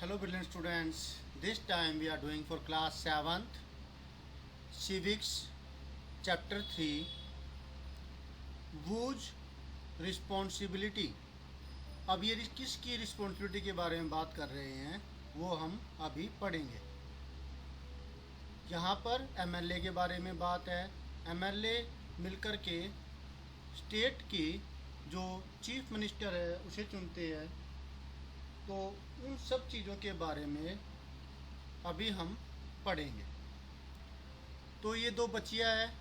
Hello brilliant students. This time we are doing for class 7th Civics chapter 3 whose responsibility। अब ये किसकी responsibility के बारे में बात कर रहे हैं वो हम अभी पढ़ेंगे। यहाँ पर एमएलए के बारे में बात है। एमएलए मिलकर के स्टेट की जो चीफ मिनिस्टर है उसे चुनते हैं। तो उन सब चीज़ों के बारे में अभी हम पढ़ेंगे। तो ये दो बच्चियाँ हैं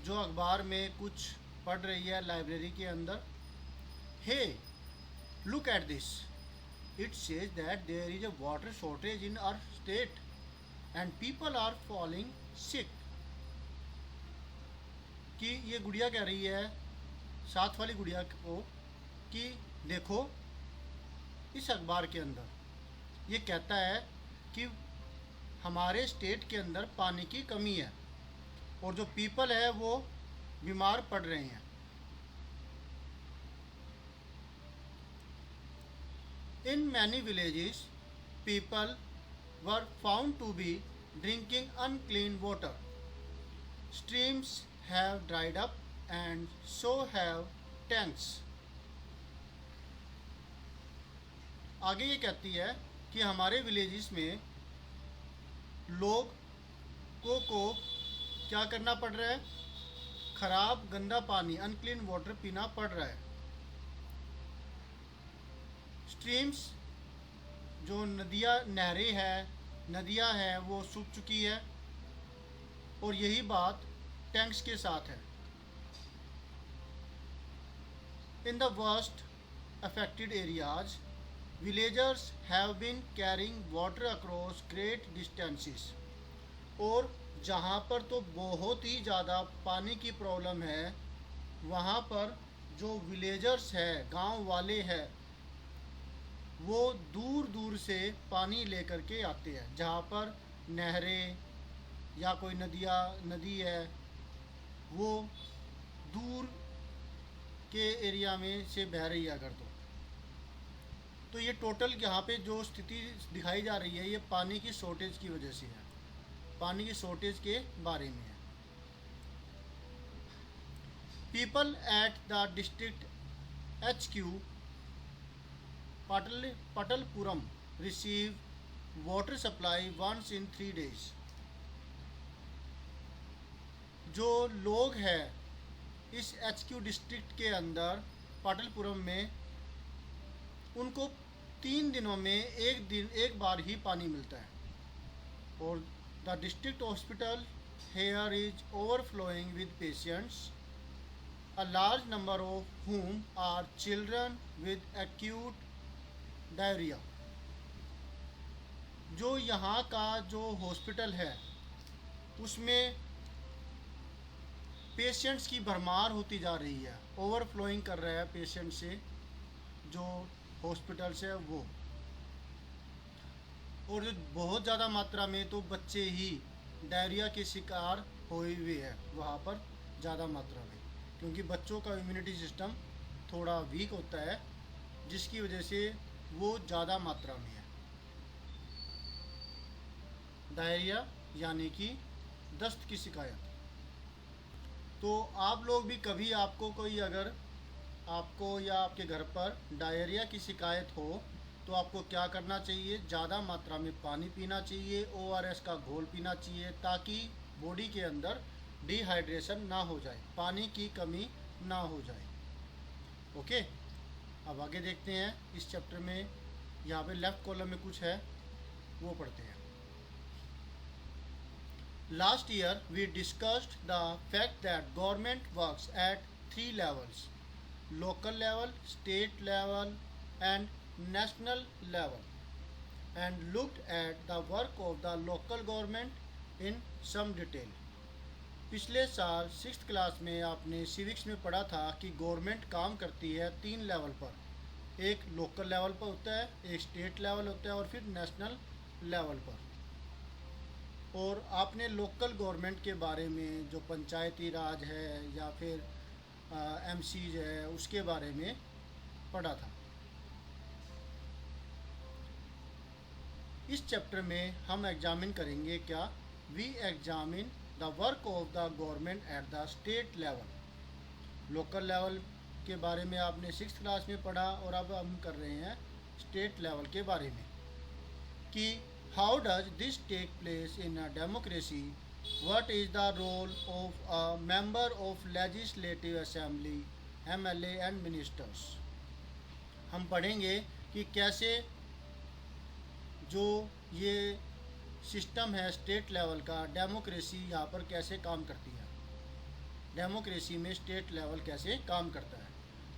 जो अखबार में कुछ पढ़ रही है लाइब्रेरी के अंदर। Hey look at this, it says that there is a water shortage in our state and people are falling sick. कि ये गुड़िया कह रही है साथ वाली गुड़िया को कि देखो इस अखबार के अंदर ये कहता है कि हमारे स्टेट के अंदर पानी की कमी है और जो पीपल है वो बीमार पड़ रहे हैं। In many villages people were found to be drinking unclean water, streams have dried up and so have tanks. आगे ये कहती है कि हमारे विलेजेस में लोगों को क्या करना पड़ रहा है, खराब गंदा पानी अनक्लीन वाटर पीना पड़ रहा है। स्ट्रीम्स जो नदियाँ हैं वो सूख चुकी है और यही बात टैंक्स के साथ है। In the worst affected areas villagers have been carrying water across great distances। और जहाँ पर तो बहुत ही ज़्यादा पानी की प्रॉब्लम है वहाँ पर जो विलेजर्स है गांव वाले हैं वो दूर दूर से पानी लेकर के आते हैं। जहाँ पर नहरें या कोई नदी है वो दूर के एरिया में से बह रही है अगर तो ये टोटल यहाँ पे जो स्थिति दिखाई जा रही है ये पानी की शॉर्टेज की वजह से है, पानी की शॉर्टेज के बारे में है। People at the district HQ Patalpuram receive water supply once in 3 days। जो लोग हैं इस HQ डिस्ट्रिक्ट के अंदर पाटलपुरम में उनको 3 दिनों में एक बार ही पानी मिलता है। और the district hospital here is overflowing with patients, a large number of whom are children with acute diarrhoea. जो यहाँ का जो हॉस्पिटल है उसमें पेशेंट्स की भरमार होती जा रही है, ओवरफ्लोइंग कर रहा है पेशेंट से जो हॉस्पिटल से वो। और जो बहुत ज़्यादा मात्रा में तो बच्चे ही डायरिया के शिकार हुए हुए हैं वहाँ पर ज़्यादा मात्रा में, क्योंकि बच्चों का इम्यूनिटी सिस्टम थोड़ा वीक होता है जिसकी वजह से वो ज़्यादा मात्रा में है। डायरिया यानी कि दस्त की शिकायत। तो आप लोग भी कभी आपको कोई अगर आपको या आपके घर पर डायरिया की शिकायत हो तो आपको क्या करना चाहिए, ज़्यादा मात्रा में पानी पीना चाहिए, ORS का घोल पीना चाहिए ताकि बॉडी के अंदर डिहाइड्रेशन ना हो जाए, पानी की कमी ना हो जाए। ओके, अब आगे देखते हैं इस चैप्टर में। यहाँ पे लेफ्ट कॉलम में कुछ है वो पढ़ते हैं। Last year we discussed the fact that government works at 3 levels: local level, state level and national level, and looked at the work of the local government in some detail। पिछले साल 6th class में आपने civics में पढ़ा था कि government काम करती है 3 लेवल पर। एक लोकल लेवल पर होता है, एक स्टेट लेवल होता है और फिर नेशनल लेवल पर। और आपने लोकल गवर्नमेंट के बारे में जो पंचायती राज है या फिर MCs है उसके बारे में पढ़ा था। इस चैप्टर में हम एग्जामिन करेंगे क्या, we examine the work of the government at the state level. Local level के बारे में आपने 6th क्लास में पढ़ा और अब हम कर रहे हैं स्टेट लेवल के बारे में कि how does this take place in a democracy, what is the role of a member of legislative assembly, MLA and ministers. हम पढ़ेंगे कि कैसे जो ये सिस्टम है स्टेट लेवल का, डेमोक्रेसी यहाँ पर कैसे काम करती है, डेमोक्रेसी में स्टेट लेवल कैसे काम करता है,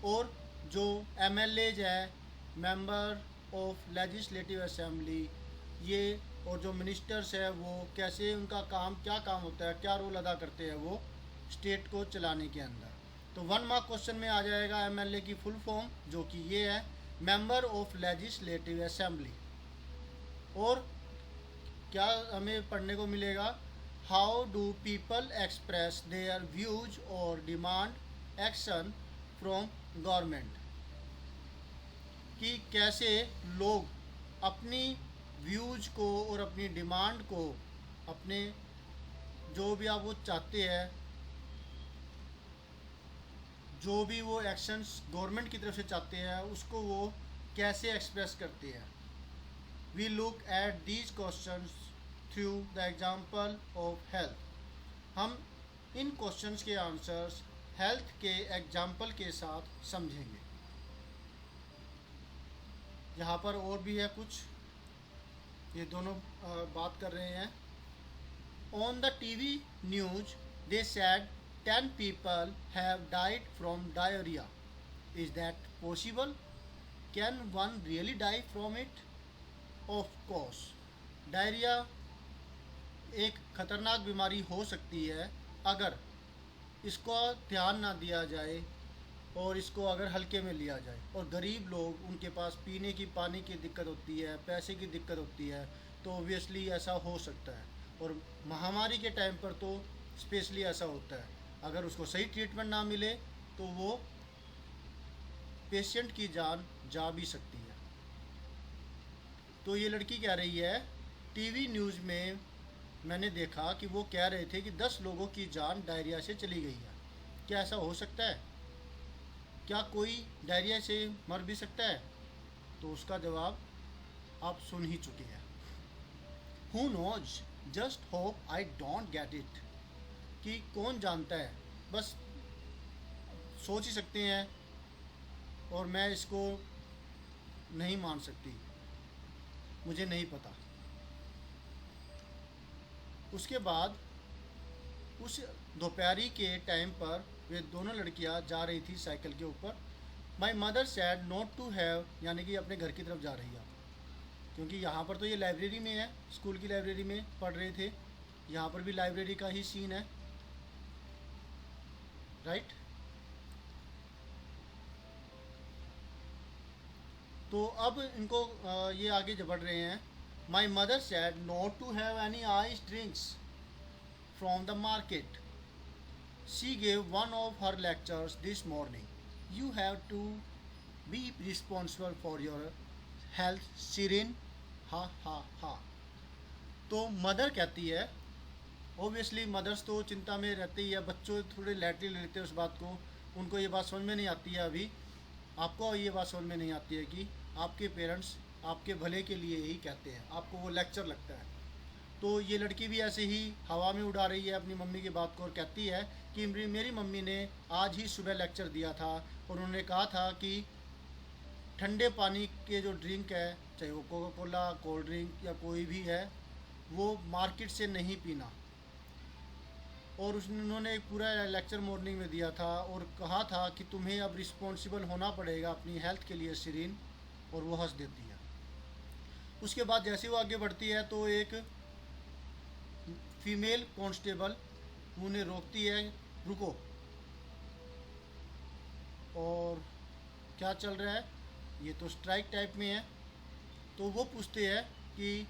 और जो एमएलएज है, मेंबर ऑफ लेजिस्लेटिव असेंबली, ये और जो मिनिस्टर्स है वो कैसे, उनका काम क्या काम होता है, क्या रोल अदा करते हैं वो स्टेट को चलाने के अंदर। तो 1 मार्क क्वेश्चन में आ जाएगा एमएलए की फुल फॉर्म, जो कि ये है मेंबर ऑफ लेजिस्लेटिव असेंबली। और क्या हमें पढ़ने को मिलेगा, how do people express their views और डिमांड एक्शन फ्रॉम गवर्नमेंट, कि कैसे लोग अपनी व्यूज को और अपनी डिमांड को, अपने जो भी आप वो चाहते हैं, जो भी वो एक्शंस गवर्नमेंट की तरफ से चाहते हैं, उसको वो कैसे एक्सप्रेस करते हैं। We look at these questions through the example of health. हम इन क्वेश्चंस के आंसर्स हेल्थ के एग्जांपल के साथ समझेंगे। यहाँ पर और भी है कुछ, ये दोनों बात कर रहे हैं। On the TV news they sad 10 people have died from diarrhea. Is that possible? Can one really die from it? Of course. Diarrhoea एक खतरनाक बीमारी हो सकती है अगर इसको ध्यान ना दिया जाए और इसको अगर हल्के में लिया जाए, और गरीब लोग, उनके पास पीने की पानी की दिक्कत होती है, पैसे की दिक्कत होती है, तो ऑब्वियसली ऐसा हो सकता है। और महामारी के टाइम पर तो स्पेशली ऐसा होता है, अगर उसको सही ट्रीटमेंट ना मिले तो वो पेशेंट की जान जा भी सकती है। तो ये लड़की कह रही है, टीवी न्यूज़ में मैंने देखा कि वो कह रहे थे कि 10 लोगों की जान डायरिया से चली गई है। क्या ऐसा हो सकता है? क्या कोई डायरिया से मर भी सकता है? तो उसका जवाब आप सुन ही चुके हैं। Who knows, just hope I don't get it, कि कौन जानता है, बस सोच ही सकते हैं और मैं इसको नहीं मान सकती, मुझे नहीं पता। उसके बाद उस दोपहरी के टाइम पर वे दोनों लड़कियां जा रही थी साइकिल के ऊपर। My mother said not to have, यानी कि अपने घर की तरफ जा रही है, क्योंकि यहाँ पर तो ये लाइब्रेरी में है, स्कूल की लाइब्रेरी में पढ़ रहे थे, यहाँ पर भी लाइब्रेरी का ही सीन है, राइट। तो अब इनको ये आगे बढ़ रहे हैं। My mother said not to have any ice drinks from the market, she gave one of her lectures this morning, you have to be responsible for your health Sirin, हा हा हा। तो मदर कहती है, ओबियसली मदर्स तो चिंता में रहती ही है, बच्चों थोड़े लाइटली लेते हैं उस बात को, उनको ये बात समझ में नहीं आती है। अभी आपको ये बात समझ में नहीं आती है कि आपके पेरेंट्स आपके भले के लिए ही कहते हैं, आपको वो लेक्चर लगता है। तो ये लड़की भी ऐसे ही हवा में उड़ा रही है अपनी मम्मी की बात को, और कहती है कि मेरी मम्मी ने आज ही सुबह लेक्चर दिया था और उन्होंने कहा था कि ठंडे पानी के जो ड्रिंक है, चाहे वो कोका कोला, कोल्ड ड्रिंक या कोई भी है, वो मार्केट से नहीं पीना। और उन्होंने एक पूरा लेक्चर मॉर्निंग में दिया था और कहा था कि तुम्हें अब रिस्पॉन्सिबल होना पड़ेगा अपनी हेल्थ के लिए सिरीन, और वो हंस देती है। उसके बाद जैसे वो आगे बढ़ती है तो एक फीमेल कांस्टेबल उन्हें रोकती है, रुको। और क्या चल रहा है, ये तो स्ट्राइक टाइप में है। तो वो पूछते हैं कि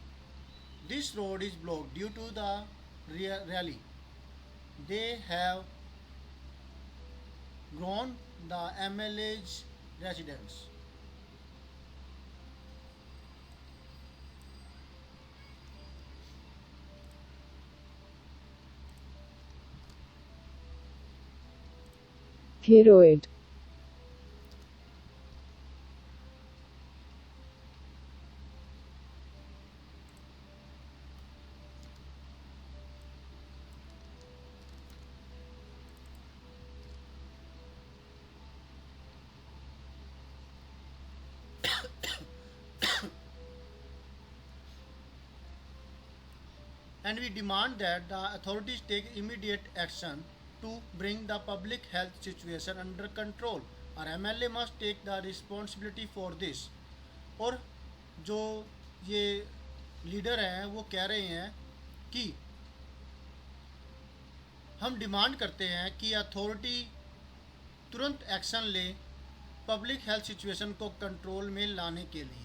this road is block due to the rally, they have grown the MLA's residence। Spheroid. And we demand that the authorities take immediate action to bring the public health situation under control. और MLA must take the responsibility for this. और जो ये leader हैं वो कह रहे हैं कि हम डिमांड करते हैं कि अथॉरिटी तुरंत एक्शन ले पब्लिक हेल्थ सिचुएशन को कंट्रोल में लाने के लिए।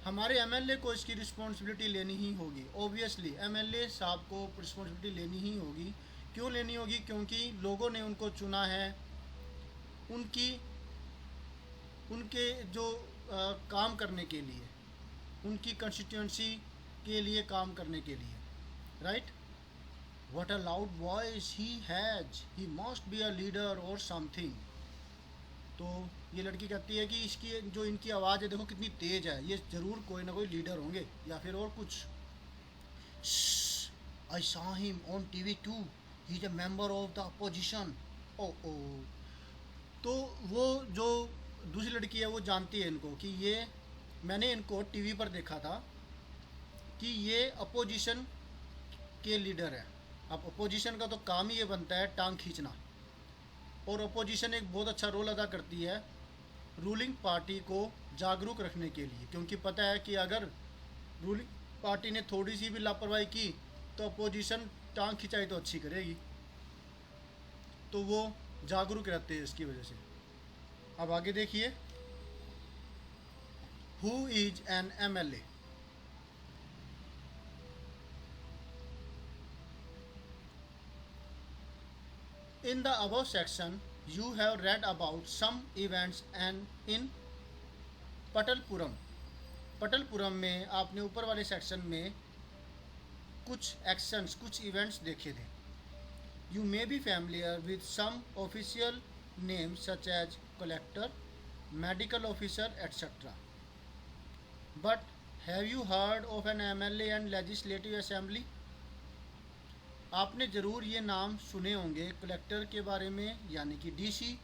हमारे एमएलए को इसकी रिस्पॉन्सिबिलिटी लेनी ही होगी। ओबियसली एमएलए साहब को रिस्पॉन्सिबिलिटी लेनी ही होगी। क्यों लेनी होगी? क्योंकि लोगों ने उनको चुना है उनकी उनके जो काम करने के लिए, उनकी कंस्टिट्यूंसी के लिए काम करने के लिए, right. What a loud voice he has, he must be a leader और समथिंग। तो ये लड़की कहती है कि इसकी जो इनकी आवाज़ है देखो कितनी तेज है, ये ज़रूर कोई ना कोई लीडर होंगे या फिर और कुछ। I saw him on TV too, he is a member of the opposition. ओ ओ। तो वो जो दूसरी लड़की है वो जानती है इनको कि ये, मैंने इनको टीवी पर देखा था कि ये अपोजिशन के लीडर है। अब अपोजिशन का तो काम ही ये बनता है टांग खींचना, और अपोजिशन एक बहुत अच्छा रोल अदा करती है रूलिंग पार्टी को जागरूक रखने के लिए, क्योंकि पता है कि अगर रूलिंग पार्टी ने थोड़ी सी भी लापरवाही की तो अपोजिशन टांग खिंचाई तो अच्छी करेगी। तो वो जागरूक रहते हैं इसकी वजह से। अब आगे देखिए, who is an MLA. In the above section, you have read about some events and in पटलपुरम। पटलपुरम में आपने ऊपर वाले सेक्शन में कुछ एक्शंस, कुछ इवेंट्स देखे थे। You may be familiar with some official names such as collector, medical officer, etc. But have you heard of an MLA and legislative assembly? आपने ज़रूर ये नाम सुने होंगे, कलेक्टर के बारे में यानी कि डीसी,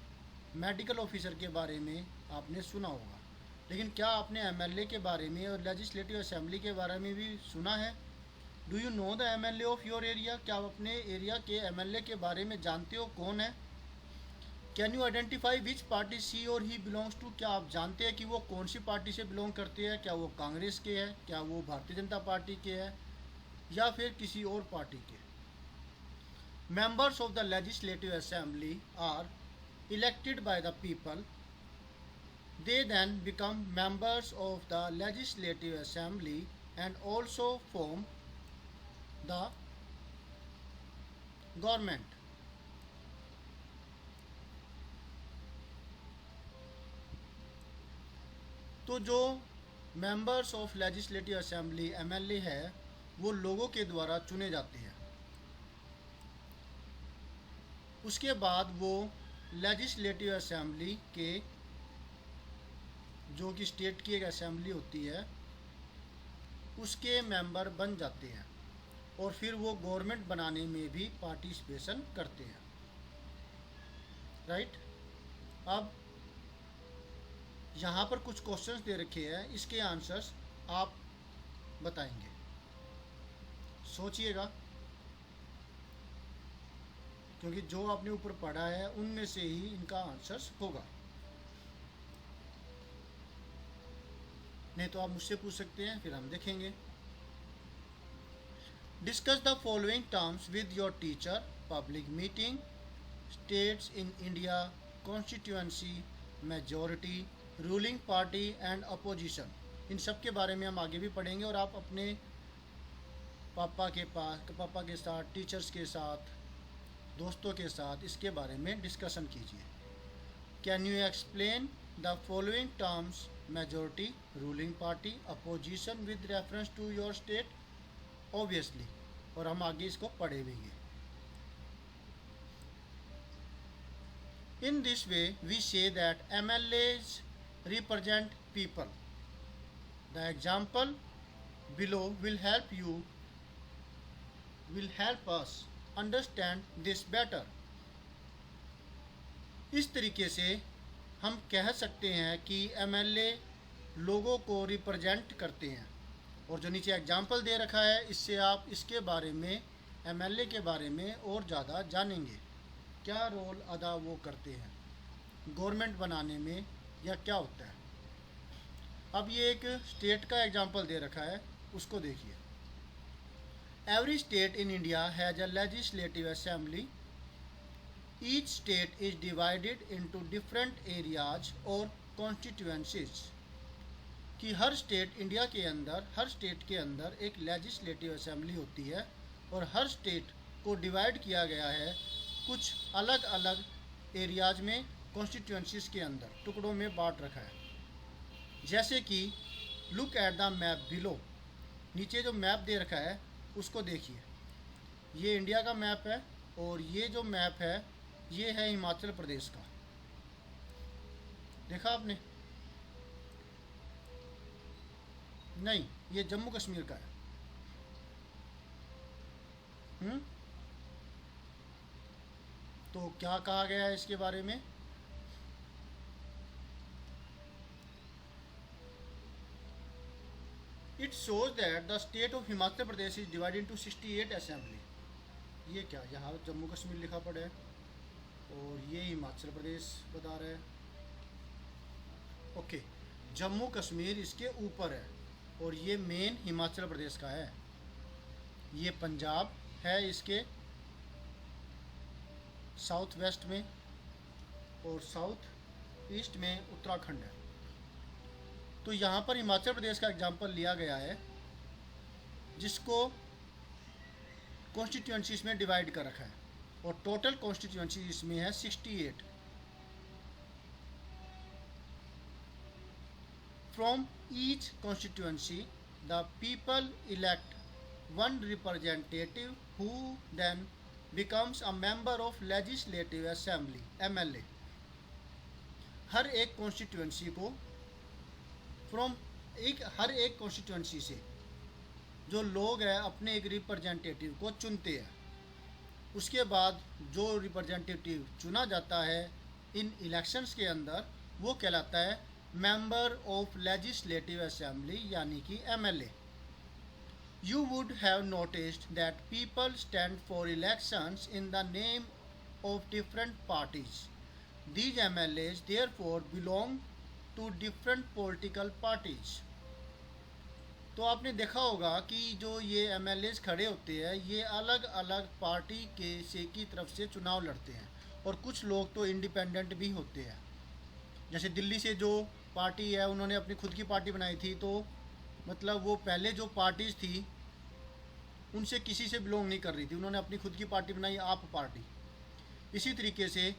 मेडिकल ऑफिसर के बारे में आपने सुना होगा, लेकिन क्या आपने एमएलए के बारे में और लेजिस्लेटिव असेंबली के बारे में भी सुना है? Do you know the MLA of your area? क्या आप अपने एरिया के एमएलए के बारे में जानते हो कौन है? Can you identify which party she or he belongs to? क्या आप जानते हैं कि वो कौन सी पार्टी से बिलोंग करते हैं? क्या वो कांग्रेस के हैं, क्या वो भारतीय जनता पार्टी के हैं, या फिर किसी और पार्टी के? Members of the Legislative Assembly are elected by the people. They then become members of the Legislative Assembly and also form the government. तो जो members of Legislative Assembly MLA है वो लोगों के द्वारा चुने जाते हैं। उसके बाद वो लेजिस्लेटिव असेंबली के, जो कि स्टेट की एक असेंबली होती है, उसके मेंबर बन जाते हैं और फिर वो गवर्नमेंट बनाने में भी पार्टिसिपेशन करते हैं, राइट। अब यहाँ पर कुछ क्वेश्चंस दे रखे हैं, इसके आंसर्स आप बताएंगे, सोचिएगा, क्योंकि जो आपने ऊपर पढ़ा है उनमें से ही इनका आंसर्स होगा। नहीं तो आप मुझसे पूछ सकते हैं, फिर हम देखेंगे। Discuss the following terms with your teacher. Public meeting, states in India, constituency, majority, ruling party and opposition. इन सब के बारे में हम आगे भी पढ़ेंगे और आप अपने पापा के साथ, टीचर्स के साथ, दोस्तों के साथ इसके बारे में डिस्कशन कीजिए। Can you explain the following terms majority, ruling party, opposition with reference to your state? Obviously, और हम आगे इसको पढ़े भी हैं। In this way, we say that MLAs represent people. The example below will help us understand this better. इस तरीके से हम कह सकते हैं कि एमएलए लोगों को रिप्रेजेंट करते हैं। और जो नीचे एग्जाम्पल दे रखा है, इससे आप इसके बारे में, एमएलए के बारे में और ज़्यादा जानेंगे, क्या रोल अदा वो करते हैं गवर्नमेंट बनाने में, या क्या होता है। अब ये एक स्टेट का एग्जाम्पल दे रखा है, उसको देखिए। Every state in India has a legislative assembly. Each state is divided into different areas और कॉन्स्टिट्यूएंसीज। कि हर स्टेट इंडिया के अंदर, हर स्टेट के अंदर एक लेजिस्लेटिव असेंबली होती है और हर स्टेट को डिवाइड किया गया है कुछ अलग अलग एरियाज में, कॉन्स्टिट्यूएंसीज के अंदर टुकड़ों में बांट रखा है। जैसे कि look at the map below. नीचे जो मैप दे रखा है उसको देखिए। ये इंडिया का मैप है और ये जो मैप है ये है हिमाचल प्रदेश का। देखा आपने? नहीं, ये जम्मू कश्मीर का है। तो क्या कहा गया है इसके बारे में? It shows that the state of Himachal Pradesh is divided into 68 assembly. ये क्या, यहाँ जम्मू कश्मीर लिखा पड़ा है और ये हिमाचल प्रदेश बता रहा है। ओके, जम्मू कश्मीर इसके ऊपर है और ये मेन हिमाचल प्रदेश का है। ये पंजाब है इसके साउथ वेस्ट में और साउथ ईस्ट में उत्तराखंड है। तो यहाँ पर हिमाचल प्रदेश का एग्जाम्पल लिया गया है जिसको कॉन्स्टिट्यूएंसीज में डिवाइड कर रखा है और टोटल कॉन्स्टिट्यूएंसी इसमें है 68। From each constituency the people elect one representative who then becomes a member of legislative assembly, MLA. हर एक कॉन्स्टिट्यूएंसी को हर एक कॉन्स्टिट्यूएंसी से जो लोग हैं अपने एक रिप्रेजेंटेटिव को चुनते हैं। उसके बाद जो रिप्रेजेंटेटिव चुना जाता है इन इलेक्शंस के अंदर वो कहलाता है मेंबर ऑफ लेजिस्लेटिव असेंबली, यानी कि MLA. You would have noticed that people stand for elections in the name of different parties. These MLAs therefore belong to different political parties. तो आपने देखा होगा कि जो ये एमएलएज खड़े होते हैं ये अलग अलग पार्टी की तरफ से चुनाव लड़ते हैं और कुछ लोग तो इंडिपेंडेंट भी होते हैं। जैसे दिल्ली से जो पार्टी है उन्होंने अपनी खुद की पार्टी बनाई थी, तो मतलब वो पहले जो पार्टीज थी उनसे किसी से बिलोंग नहीं कर रही थी, उन्होंने अपनी खुद की पार्टी बनाई, आप पार्टी। इसी तरीके से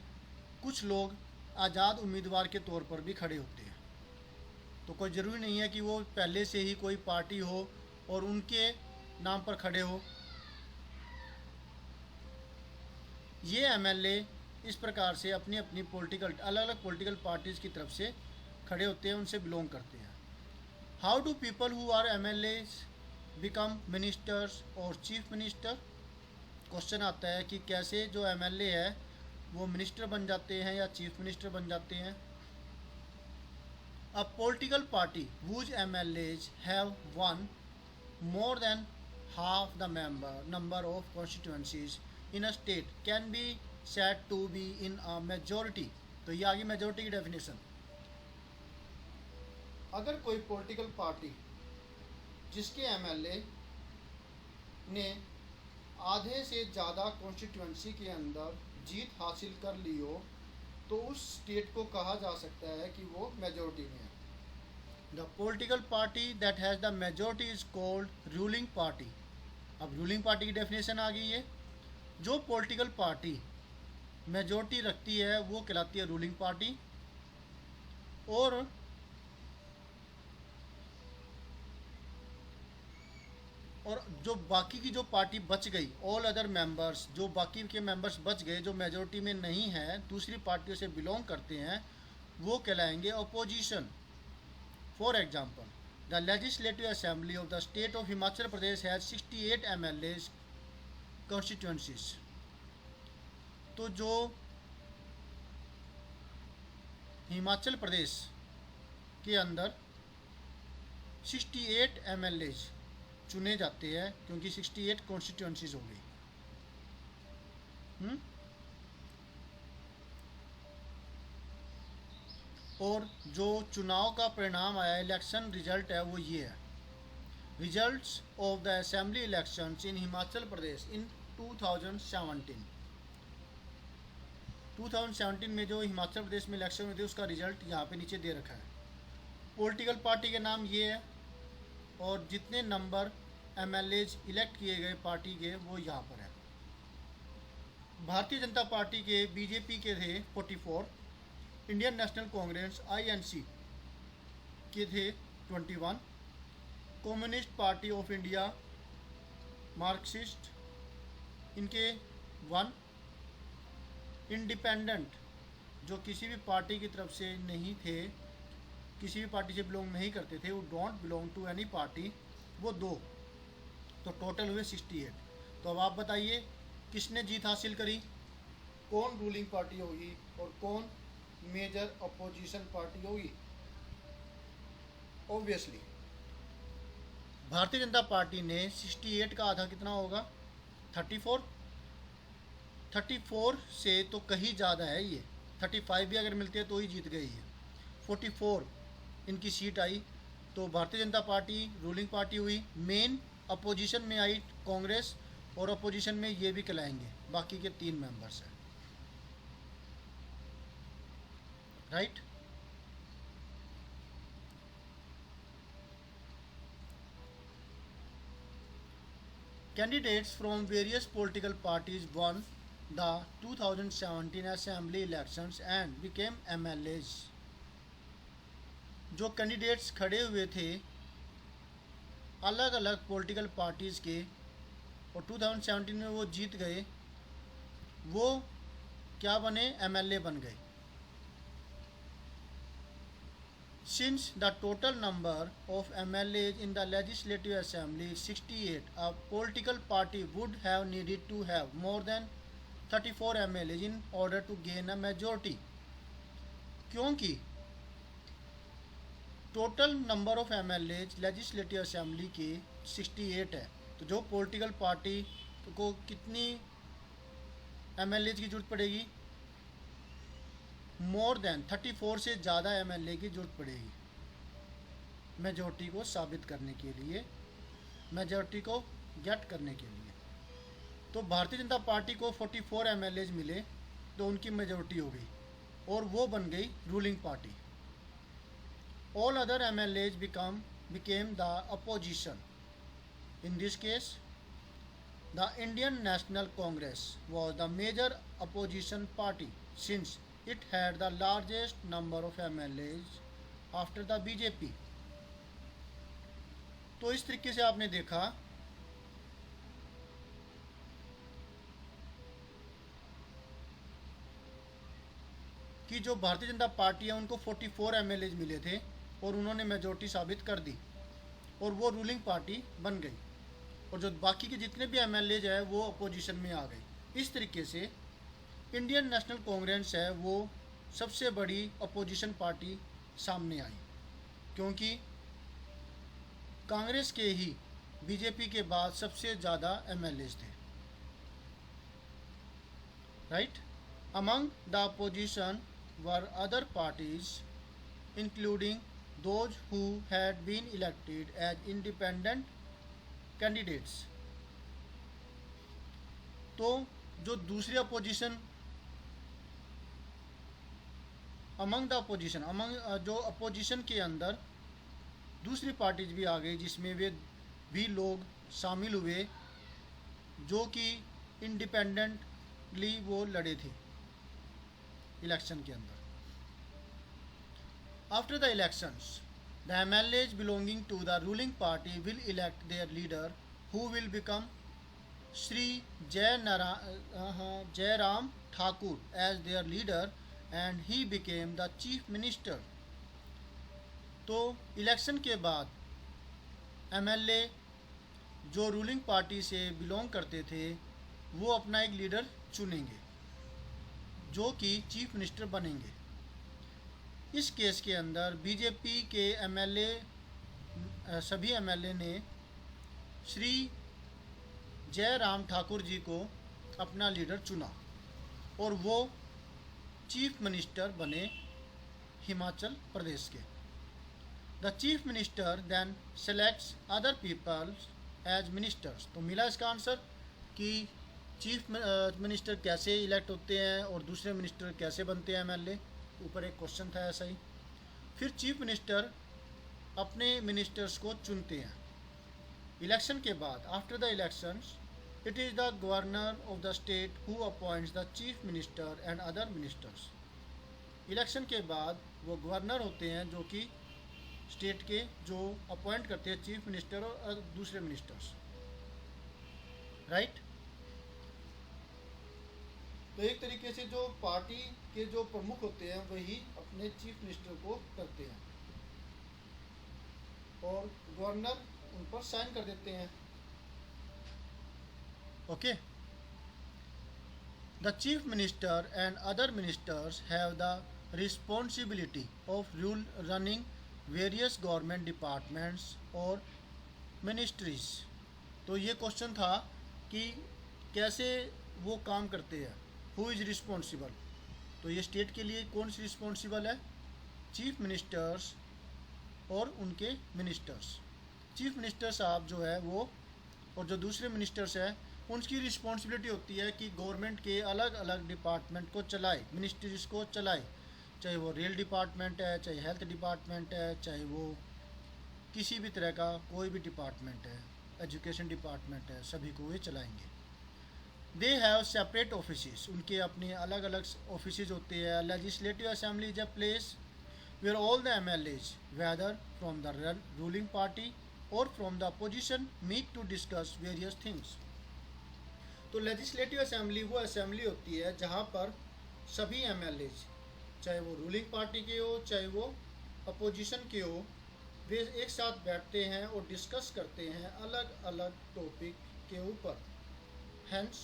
कुछ लोग आज़ाद उम्मीदवार के तौर पर भी खड़े होते हैं। तो कोई ज़रूरी नहीं है कि वो पहले से ही कोई पार्टी हो और उनके नाम पर खड़े हो। ये एमएलए इस प्रकार से अपनी अपनी पॉलिटिकल, अलग अलग पॉलिटिकल पार्टीज़ की तरफ से खड़े होते हैं, उनसे बिलोंग करते हैं। How do people who are MLAs become ministers और चीफ मिनिस्टर? क्वेश्चन आता है कि कैसे जो एमएलए है वो मिनिस्टर बन जाते हैं या चीफ मिनिस्टर बन जाते हैं। A political party whose MLAs have won more than half the number of constituencies in a state can be said to be in a majority। तो ये आ गई मेजोरिटी की डेफिनेशन। अगर कोई पॉलिटिकल पार्टी जिसके एमएलए ने आधे से ज़्यादा कॉन्स्टिट्यूएंसी के अंदर जीत हासिल कर ली हो तो उस स्टेट को कहा जा सकता है कि वो मेजोरिटी में है। The political party that has the majority is called ruling party. अब रूलिंग पार्टी की डेफिनेशन आ गई है। जो पॉलिटिकल पार्टी मेजोरिटी रखती है वो कहलाती है रूलिंग पार्टी। और जो बाकी की जो पार्टी बच गई, ऑल अदर मेंबर्स, जो बाकी के मेंबर्स बच गए जो मेजोरिटी में नहीं हैं, दूसरी पार्टियों से बिलोंग करते हैं, वो कहलाएंगे opposition. For example, the legislative assembly of the state of Himachal Pradesh has 68 MLA constituencies. तो जो हिमाचल प्रदेश के अंदर 68 MLA चुने जाते हैं, क्योंकि 68 कॉन्स्टिट्यूंसीज हो गई। और जो चुनाव का परिणाम आया, इलेक्शन रिजल्ट है, वो ये है। Results of the assembly elections in Himachal Pradesh in 2017। 2017 में जो हिमाचल प्रदेश में इलेक्शन हुए थे, उसका रिजल्ट यहाँ पे नीचे दे रखा है। पॉलिटिकल पार्टी के नाम ये है, और जितने नंबर MLAs इलेक्ट किए गए पार्टी के, वो यहाँ पर है। भारतीय जनता पार्टी के, BJP के थे 44, इंडियन नेशनल कांग्रेस INC के थे 21, communist party of India Marxist इनके 1, इंडिपेंडेंट जो किसी भी पार्टी की तरफ से नहीं थे, किसी भी पार्टी से बिलोंग नहीं करते थे, वो don't belong to any party, वो 2। तो टोटल हुए 68। तो अब आप बताइए किसने जीत हासिल करी, कौन रूलिंग पार्टी होगी और कौन मेजर अपोजिशन पार्टी होगी। ऑब्वियसली भारतीय जनता पार्टी ने 68 का आधा कितना होगा, 34। 34 से तो कहीं ज़्यादा है ये, 35 भी अगर मिलते हैं तो ही जीत गई है। 44 इनकी सीट आई, तो Bharatiya Janata party ruling party हुई। मेन अपोजिशन में आई कांग्रेस, और अपोजिशन में ये भी कहलाएंगे, बाकी के 3 मेंबर्स हैं। Right. Candidates from various political parties won the 2017 assembly elections and became MLAs। जो कैंडिडेट्स खड़े हुए थे अलग अलग पॉलिटिकल पार्टीज़ के, और 2017 में वो जीत गए, वो क्या बने, MLA बन गए। Since the total number of MLAs in the Legislative Assembly is 68, a political party would have needed to have more than 34 MLAs in order to gain a majority। क्योंकि total number of MLAs legislative assembly के 68 है, तो जो political party को कितनी MLAs की जरूरत पड़ेगी, मोर देन 34 से ज़्यादा MLA की जरूरत पड़ेगी मेजॉरिटी को साबित करने के लिए, मेजॉरिटी को गेट करने के लिए। तो भारतीय जनता पार्टी को 44 MLAs मिले, तो उनकी मेजॉरिटी हो गई और वो बन गई ruling party. All other MLAs became the opposition. In this case, the Indian National Congress was the major opposition party since it had the largest number of MLAs after the BJP। तो इस तरीके से आपने देखा कि जो Bharatiya Janata party है उनको 44 MLAs मिले थे और उन्होंने मेजॉरिटी साबित कर दी और वो रूलिंग पार्टी बन गई, और जो बाकी के जितने भी MLAs है वो अपोजिशन में आ गए। इस तरीके से इंडियन नेशनल कांग्रेस है वो सबसे बड़ी अपोजिशन पार्टी सामने आई, क्योंकि कांग्रेस के ही BJP के बाद सबसे ज़्यादा MLAs थे। Right. Among the opposition were other parties including those who had been elected as independent candidates। तो जो दूसरी अपोजिशन अमंग द अपोजिशन, जो अपोजिशन के अंदर दूसरी पार्टीज भी आ गई, जिसमें वे भी लोग शामिल हुए जो कि इंडिपेंडेंटली वो लड़े थे इलेक्शन के अंदर। After the elections, the MLAs belonging to the ruling party will elect their leader who will become Sri Jairam Thakur as their leader, and he became the chief minister. तो election के बाद MLA जो ruling party से belong करते थे वो अपना एक लीडर चुनेंगे जो कि चीफ मिनिस्टर बनेंगे। इस केस के अंदर बीजेपी के सभी एमएलए ने श्री जयराम ठाकुर जी को अपना लीडर चुना और वो चीफ मिनिस्टर बने हिमाचल प्रदेश के। The chief minister then selects other people as ministers. तो मिला इसका आंसर कि चीफ मिनिस्टर कैसे इलेक्ट होते हैं और दूसरे मिनिस्टर कैसे बनते हैं एमएलए। ऊपर एक क्वेश्चन था ऐसा ही। फिर चीफ मिनिस्टर अपने मिनिस्टर्स को चुनते हैं इलेक्शन के बाद। After the elections it is the governor of the state who appoints the chief minister and other ministers. Election के बाद वो गवर्नर होते हैं जो कि स्टेट के जो अपॉइंट करते हैं चीफ मिनिस्टर और दूसरे मिनिस्टर्स, राइट। तो एक तरीके से जो पार्टी के जो प्रमुख होते हैं वही अपने चीफ मिनिस्टर को करते हैं और गवर्नर उन पर साइन कर देते हैं। Okay. The chief minister and other ministers have the responsibility of rule running various government departments और मिनिस्ट्रीज। तो ये क्वेश्चन था कि कैसे वो काम करते हैं, हु इज़ रिस्पॉन्सिबल। तो ये स्टेट के लिए कौन सी रिस्पॉन्सिबल है, चीफ मिनिस्टर्स और उनके मिनिस्टर्स। चीफ मिनिस्टर साहब जो है वो और जो दूसरे मिनिस्टर्स हैं उनकी रिस्पॉन्सिबिलिटी होती है कि गवर्नमेंट के अलग अलग डिपार्टमेंट को चलाए, मिनिस्ट्रीज को चलाए, चाहे वो रेल डिपार्टमेंट है, चाहे हेल्थ डिपार्टमेंट है, चाहे वो किसी भी तरह का कोई भी डिपार्टमेंट है, एजुकेशन डिपार्टमेंट है, सभी को वे चलाएंगे। They have separate offices. उनके अपने अलग अलग ऑफिसेज होते हैं। Legislative assembly is a place where all the MLAs whether from the ruling party or from the opposition meet to discuss various things. तो लेजिस्लेटिव असेंबली वो असेंबली होती है जहाँ पर सभी एमएलएज, चाहे वो रूलिंग पार्टी के हो चाहे वो अपोजिशन के हो, वे एक साथ बैठते हैं और डिस्कस करते हैं अलग अलग टॉपिक के ऊपर। Hence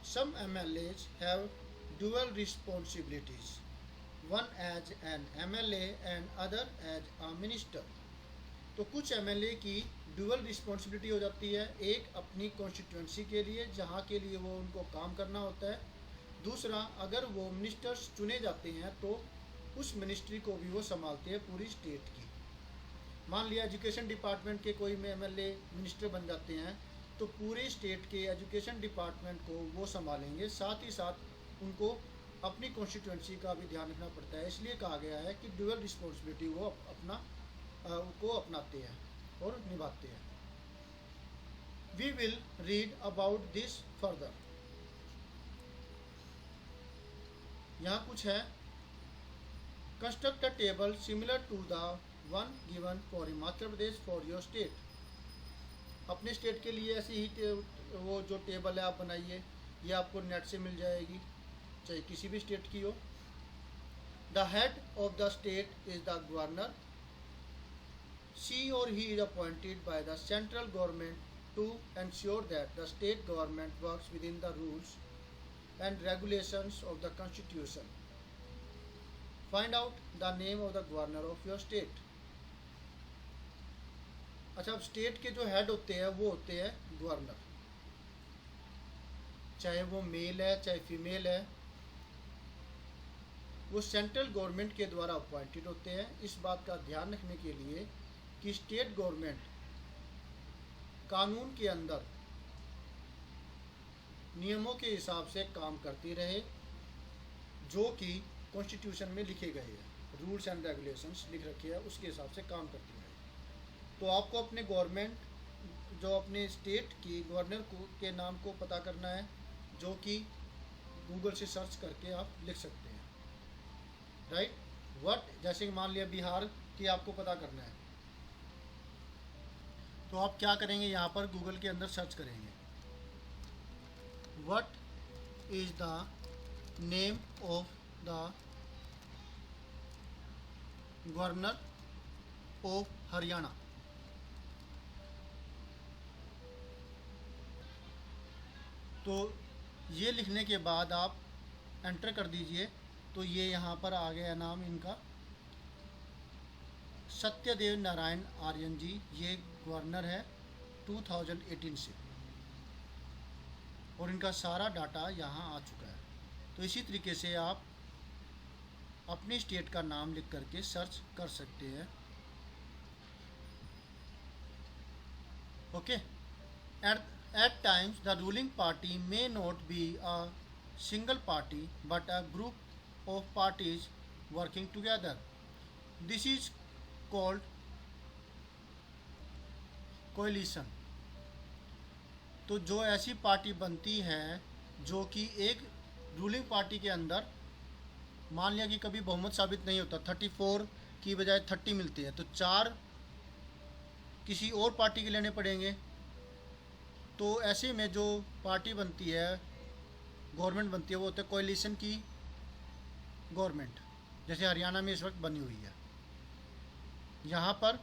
some MLAs have dual responsibilities, one as an MLA and other as a minister। तो कुछ एमएलए की ड्यूअल रिस्पॉन्सिबिलिटी हो जाती है, एक अपनी कॉन्स्टिट्यूंसी के लिए जहाँ के लिए वो उनको काम करना होता है, दूसरा अगर वो मिनिस्टर्स चुने जाते हैं तो उस मिनिस्ट्री को भी वो संभालते हैं पूरी स्टेट की। मान लिया एजुकेशन डिपार्टमेंट के कोई एमएलए मिनिस्टर बन जाते हैं तो पूरे स्टेट के एजुकेशन डिपार्टमेंट को वो संभालेंगे, साथ ही साथ उनको अपनी कॉन्स्टिट्यूंसी का भी ध्यान रखना पड़ता है। इसलिए कहा गया है कि ड्यूअल रिस्पॉन्सिबिलिटी वो को अपनाते हैं और निभाते हैं। We will read about this further. यहाँ कुछ है, construct a table similar to the one given for Himachal Pradesh for your state. अपने स्टेट के लिए ऐसी ही वो जो टेबल है आप बनाइए, ये आपको नेट से मिल जाएगी, चाहे किसी भी स्टेट की हो। The head of the state is the governor. She or he is appointed by the central government to ensure that the state government works within the rules and regulations of the constitution. Find out the name of the governor of your state. अच्छा, अब state के जो head होते हैं वो होते हैं governor, चाहे वो मेल है चाहे फीमेल है, वो सेंट्रल गवर्नमेंट के द्वारा अपॉइंटेड होते हैं। इस बात का ध्यान रखने के लिए कि स्टेट गवर्नमेंट कानून के अंदर नियमों के हिसाब से काम करती रहे जो कि कॉन्स्टिट्यूशन में लिखे गए हैं, रूल्स एंड रेगुलेशंस लिख रखे हैं, उसके हिसाब से काम करती रहे। तो आपको अपने गवर्नमेंट जो अपने स्टेट की गवर्नर के नाम को पता करना है, जो कि गूगल से सर्च करके आप लिख सकते हैं, राइट। जैसे कि मान लिया बिहार की आपको पता करना है तो आप क्या करेंगे, यहाँ पर गूगल के अंदर सर्च करेंगे what is the name of the governor of Haryana. तो ये लिखने के बाद आप एंटर कर दीजिए, तो ये यहाँ पर आ गया नाम इनका, सत्यदेव नारायण आर्यन जी, ये गवर्नर है 2018 से, और इनका सारा डाटा यहाँ आ चुका है। तो इसी तरीके से आप अपनी स्टेट का नाम लिख करके सर्च कर सकते हैं। Okay, at times the ruling party may not be a single party but a group of parties working together. This is called coalition. तो जो ऐसी पार्टी बनती है जो कि एक रूलिंग पार्टी के अंदर, मान लिया कि कभी बहुमत साबित नहीं होता, 34 की बजाय 30 मिलती है, तो 4 किसी और पार्टी के लेने पड़ेंगे। तो ऐसे में जो पार्टी बनती है, गवर्नमेंट बनती है, वो होता है कोalition की गवर्नमेंट, जैसे हरियाणा में इस वक्त बनी हुई है। यहाँ पर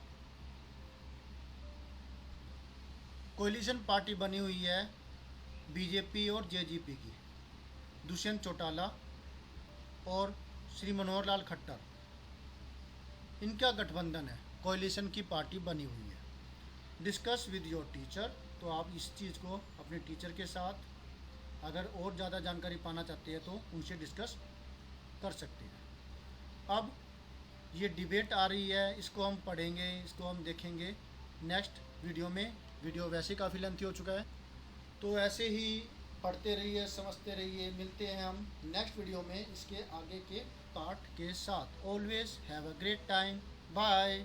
कोalition पार्टी बनी हुई है बीजेपी और जेजेपी की, दुष्यंत चौटाला और श्री मनोहर लाल खट्टर, इनका गठबंधन है, कोalition की पार्टी बनी हुई है। डिस्कस विद योर टीचर, तो आप इस चीज़ को अपने टीचर के साथ अगर और ज़्यादा जानकारी पाना चाहते हैं तो उनसे डिस्कस कर सकते हैं। अब ये डिबेट आ रही है, इसको हम पढ़ेंगे, इसको हम देखेंगे नेक्स्ट वीडियो में। वीडियो वैसे काफ़ी लेंथी हो चुका है, तो ऐसे ही पढ़ते रहिए, समझते रहिए। मिलते हैं हम नेक्स्ट वीडियो में इसके आगे के पार्ट के साथ। Always have a great time, bye.